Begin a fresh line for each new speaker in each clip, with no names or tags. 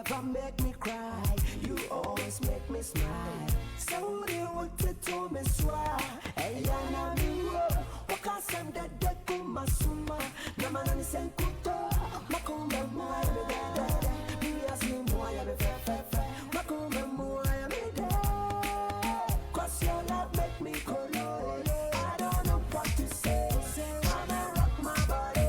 never make me cry. You always make me smile. So they wanted to me swear. Hey, yana miwo. Waka sende deku masuma. Namana ni senkuto. Makumba mua ya me dada. Bias ni mua ya me fe fe fe. Makumba mua ya me dada. Cause your love make me color. I don't know what to say. Wanna rock my body.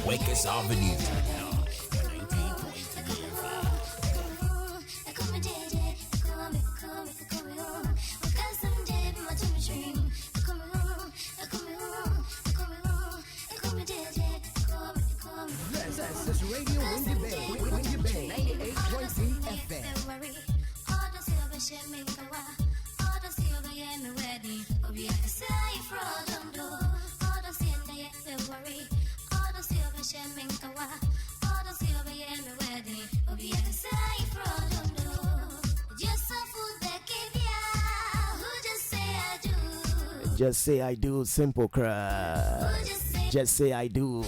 Wakers Avenue.
This is Radio Windy Bay, 98.3 FM.
Just say I do, simple cry. Just say I do.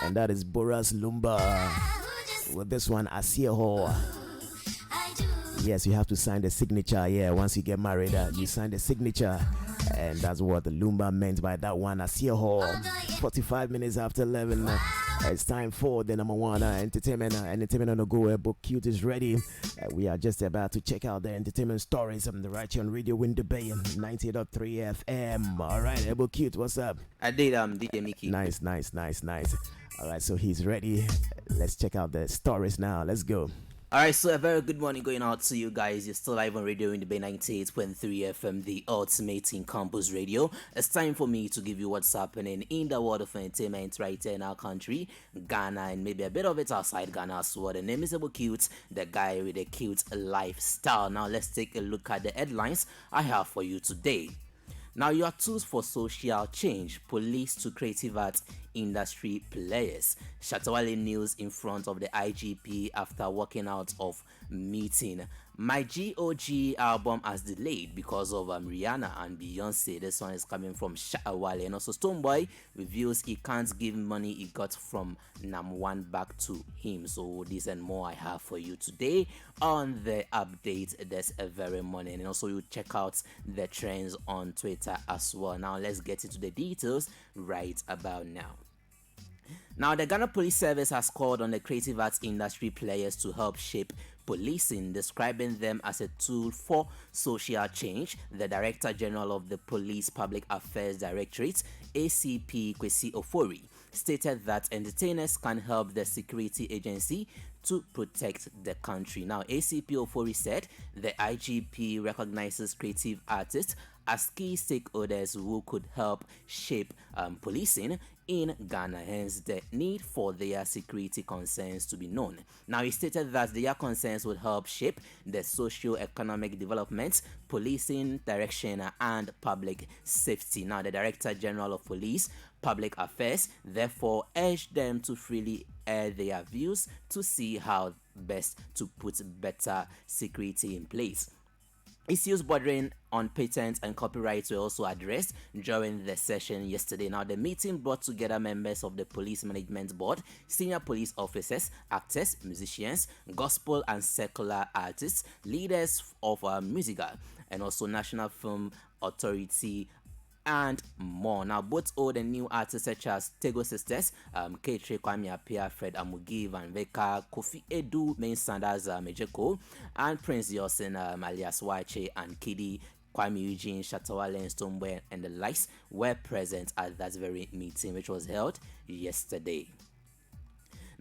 And that is Boras Lumba. With this one, Asieho. Yes, you have to sign the signature. Yeah, once you get married, you sign the signature. And that's what the Lumba meant by that one, Asieho. 45 minutes after 11. It's time for the number one entertainment on the go where Book Cute is ready. We are just about to check out the entertainment stories on the right here on Radio Windy Bay 90.3 FM. Alright, Book Cute, what's up?
I did DJ Mickey.
Nice. Alright, so he's ready. Let's check out the stories now. Let's go.
Alright, so a very good morning going out to you guys. You're still live on Radio in the Bay 98.3 FM, the ultimate in campus radio. It's time for me to give you what's happening in the world of entertainment right here in our country, Ghana, and maybe a bit of it outside Ghana as well. The name is Able Cute, the guy with a cute lifestyle. Now let's take a look at the headlines I have for you today. Now, your tools for social change, police to creative art industry players. Shatawale news in front of the IGP after walking out of meeting. My GOG album has delayed because of Rihanna and Beyonce. This one is coming from Shatawale. And also Stonebwoy reveals he can't give money he got from Nam1 back to him. So this and more I have for you today on the update this very morning. And also you check out the trends on Twitter as well. Now let's get into the details right about now. Now, the Ghana Police Service has called on the creative arts industry players to help shape policing, describing them as a tool for social change. The Director General of the Police Public Affairs Directorate, ACP Kwesi Ofori, stated that entertainers can help the security agency to protect the country. Now, ACP Ofori said the IGP recognizes creative artists as key stakeholders who could help shape policing in Ghana, hence the need for their security concerns to be known. Now, he stated that their concerns would help shape the socio-economic development, policing direction, and public safety. Now, the Director General of Police Public Affairs therefore urged them to freely air their views to see how best to put better security in place. Issues bordering on patents and copyrights were also addressed during the session yesterday. Now, the meeting brought together members of the Police Management Board, senior police officers, actors, musicians, gospel and secular artists, leaders of musical, and also National Film Authority, and more. Now, both old and new artists such as Tego Sisters, K3 Kwame Appiah, Fred Amugi, Van Veka, Kofi Edu, Main Sanders, Mejeko, and Prince Yosin, alias Wache, and Kidi, Kwame Eugene, Shatawale, and Stonebwoy, and the likes were present at that very meeting, which was held yesterday.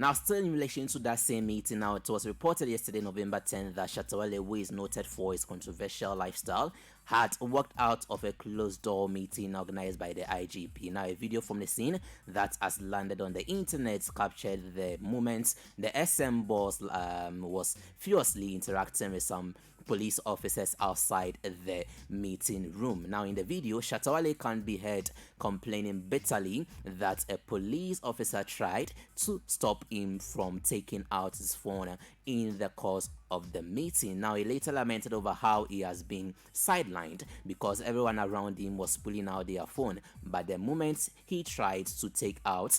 Now, still in relation to that same meeting, now it was reported yesterday, November 10th, that Shatawale, who is noted for his controversial lifestyle, had walked out of a closed-door meeting organized by the IGP. Now, a video from the scene that has landed on the internet captured the moments the SM boss was furiously interacting with some police officers outside the meeting room. Now, in the video, Shatawale can be heard complaining bitterly that a police officer tried to stop him from taking out his phone in the course of the meeting. Now, he later lamented over how he has been sidelined because everyone around him was pulling out their phone, but the moment he tried to take out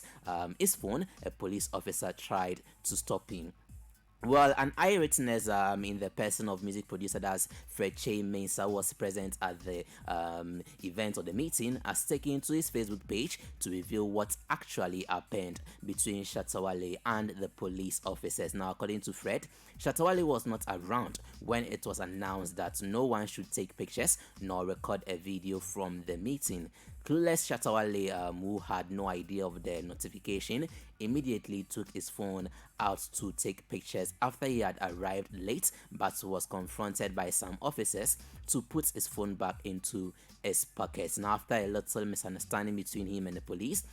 his phone, a police officer tried to stop him. Well, an eyewitness in the person of music producer that's Freche Mensah was present at the event or the meeting, has taken to his Facebook page to reveal what actually happened between Shatawale and the police officers. Now, according to Fred, Shatawale was not around when it was announced that no one should take pictures nor record a video from the meeting. Clueless Shatawale, who had no idea of the notification, immediately took his phone out to take pictures after he had arrived late, but was confronted by some officers to put his phone back into his pocket. Now, after a little misunderstanding between him and the police,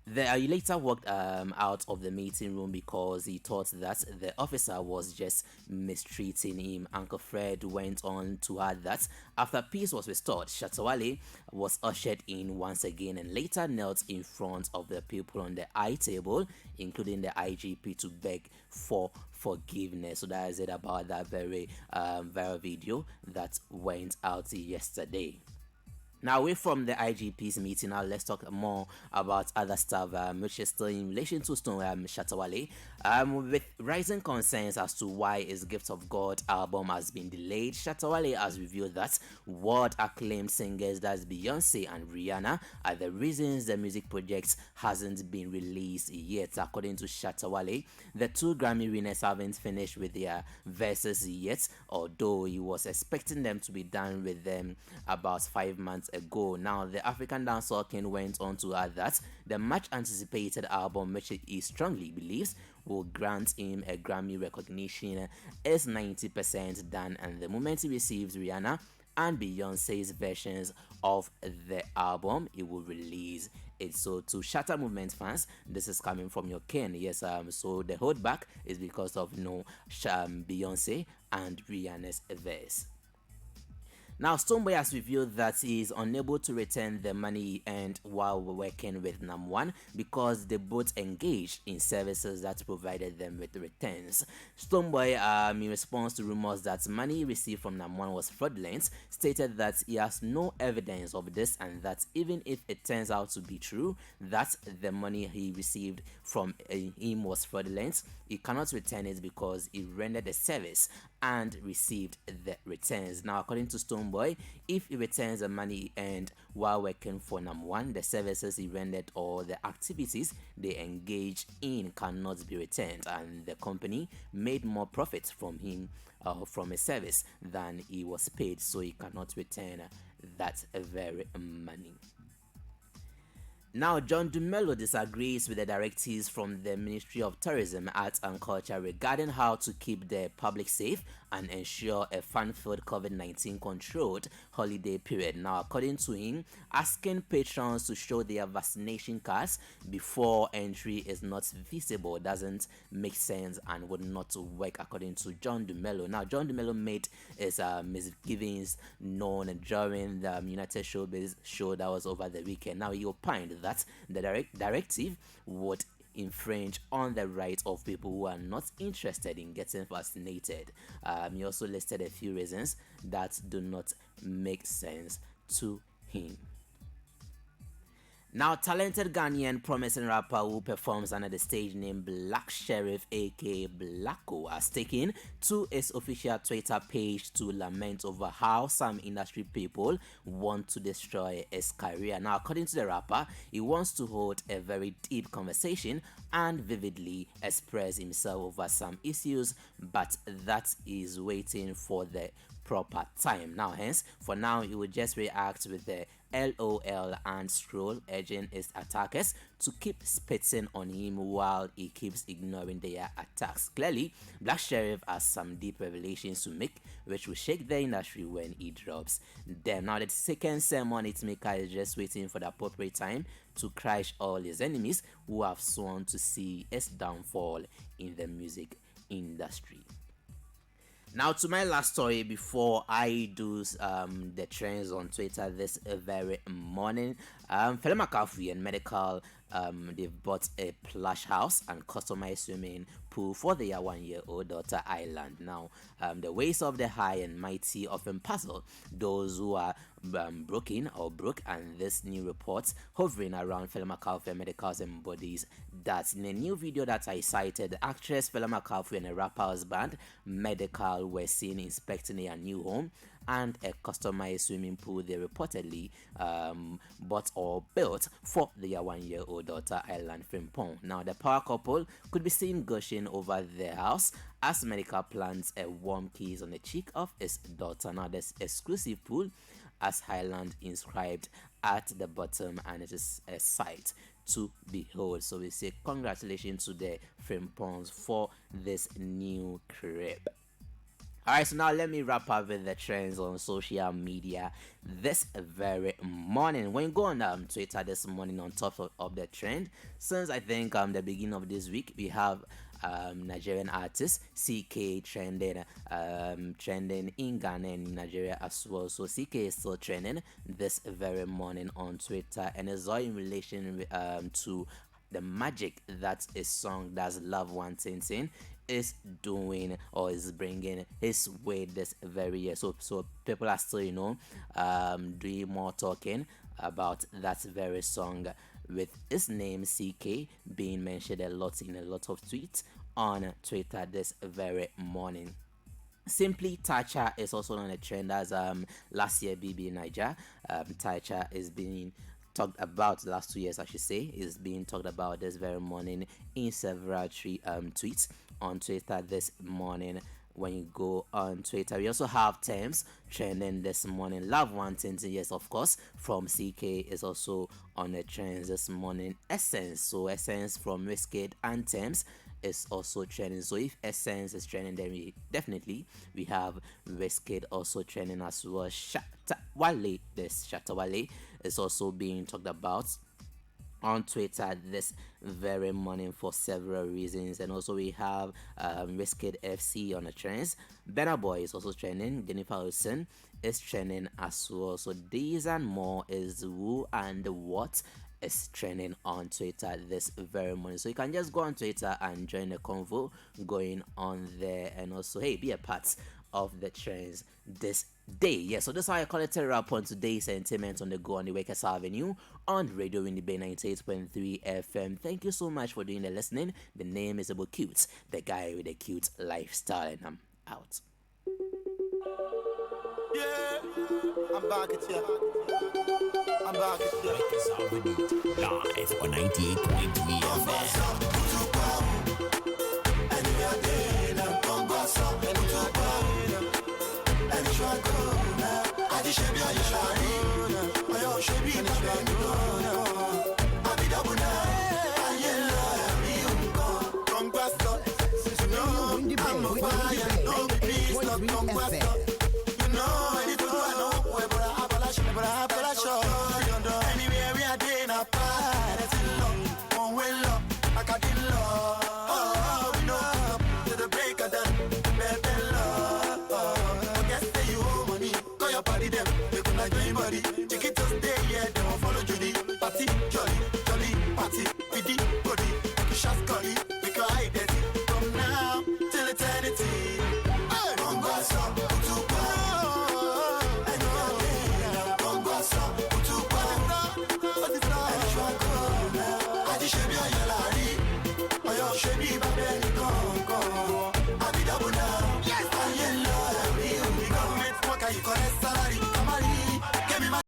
he later walked out of the meeting room because he thought that the officer was just mistreating him. Uncle Fred went on to add that after peace was restored, Shatawale was ushered in once again and later knelt in front of the people on the high table, including the IGP, to beg for forgiveness. So that is it about that very viral video that went out yesterday. Now, away from the IGP's meeting, now let's talk more about other stuff, which is still in relation to Shatawale. With rising concerns as to why his Gift of God album has been delayed, Shatawale has revealed that world-acclaimed singers, that's Beyonce and Rihanna, are the reasons the music project hasn't been released yet. According to Shatawale, the two Grammy winners haven't finished with their verses yet, although he was expecting them to be done with them about 5 months ago. Now, the African dancehall king went on to add that the much anticipated album, which he strongly believes will grant him a Grammy recognition, is 90% done, and the moment he receives Rihanna and Beyonce's versions of the album, he will release it. So to Shatter Movement fans, this is coming from your king. Yes, so the holdback is because of Beyonce and Rihanna's verse. Now, Stonebwoy has revealed that he is unable to return the money he earned while working with Nam1 because they both engaged in services that provided them with returns. Stonebwoy, in response to rumors that money he received from Nam1 was fraudulent, stated that he has no evidence of this and that even if it turns out to be true that the money he received from him was fraudulent, he cannot return it because he rendered a service and received the returns. Now, according to Stonebwoy, if he returns the money he earned while working for Nam1, the services he rendered or the activities they engaged in cannot be returned, and the company made more profit from him from a service than he was paid, so he cannot return that very money. Now, John Dumelo disagrees with the directives from the Ministry of Tourism, Arts and Culture regarding how to keep the public safe and ensure a fun-filled COVID-19 controlled holiday period. Now, according to him, asking patrons to show their vaccination cards before entry is not feasible, doesn't make sense and would not work, according to John Dumelo. Now, John Dumelo made his misgivings known during the United Showbiz show that was over the weekend. Now, he opined that the directive would infringe on the rights of people who are not interested in getting vaccinated. He also listed a few reasons that do not make sense to him. Now, talented Ghanaian promising rapper who performs under the stage name Black Sheriff aka Blacko has taken to his official Twitter page to lament over how some industry people want to destroy his career. Now, according to the rapper, he wants to hold a very deep conversation and vividly express himself over some issues, but that is waiting for the proper time. Now, hence, for now, he will just react with the LOL and Stroll, urging his attackers to keep spitting on him while he keeps ignoring their attacks. Clearly, Black Sheriff has some deep revelations to make, which will shake the industry when he drops them. Now, the second sermon hitmaker is just waiting for the appropriate time to crush all his enemies who have sworn to see his downfall in the music industry. Now to my last story before I do the trends on Twitter this very morning. Fela McCarthy and Medical, they've bought a plush house and customized swimming pool for their 1-year-old daughter Island. Now, the ways of the high and mighty often puzzle those who are broke, and this new report hovering around Fela McCarthy and Medical's embodies that. In a new video that I cited, the actress Fela McCarthy and a rapper's band Medical were seen inspecting a new home and a customized swimming pool they reportedly bought or built for their 1-year-old daughter Island Frimpong. Now, the power couple could be seen gushing over their house as Medical plants a warm kiss on the cheek of his daughter. Now, this exclusive pool as Highland inscribed at the bottom, and it is a sight to behold. So we say congratulations to the Frimpongs for this new crib. Alright, so now let me wrap up with the trends on social media this very morning. When you go on Twitter this morning, on top of the trend, since I think the beginning of this week, we have Nigerian artist CK trending in Ghana and in Nigeria as well. So CK is still trending this very morning on Twitter, and it's all in relation to the magic that a song that's Love One Tintin is doing or is bringing his way this very year. So people are still doing more talking about that very song, with his name CK being mentioned a lot in a lot of tweets on Twitter this very morning. Simply Tacha is also on a trend as last year BB Niger. Tacha is being talked about, last 2 years I should say, is being talked about this very morning in several tweets on Twitter this morning. When you go on Twitter, we also have Thames trending this morning. Love One Tintin, yes, of course, from CK is also on the trends this morning. Essence, so Essence from Wizkid and Thames is also trending. So if Essence is trending, then we have Wizkid also trending as well. Shatawale, this Shatawale is also being talked about on Twitter this very morning for several reasons. And also we have Wizkid FC on the trends. Burna Boy is also trending. Jennifer Wilson is trending as well. So these and more is who and what is trending on Twitter this very morning. So you can just go on Twitter and join the convo going on there, and also be a part of the trends this day. Yeah, so that's how I call it a wrap on today's Sentiment on the Go on the Wakers Avenue on Radio in the Bay 98.3 FM. Thank you so much for doing the listening. The name is Abo Cute, the guy with a cute lifestyle, and I'm out.
Yeah, I'm back at you. I'm back at you.
Wakers Avenue, live on 98.3 FM.
And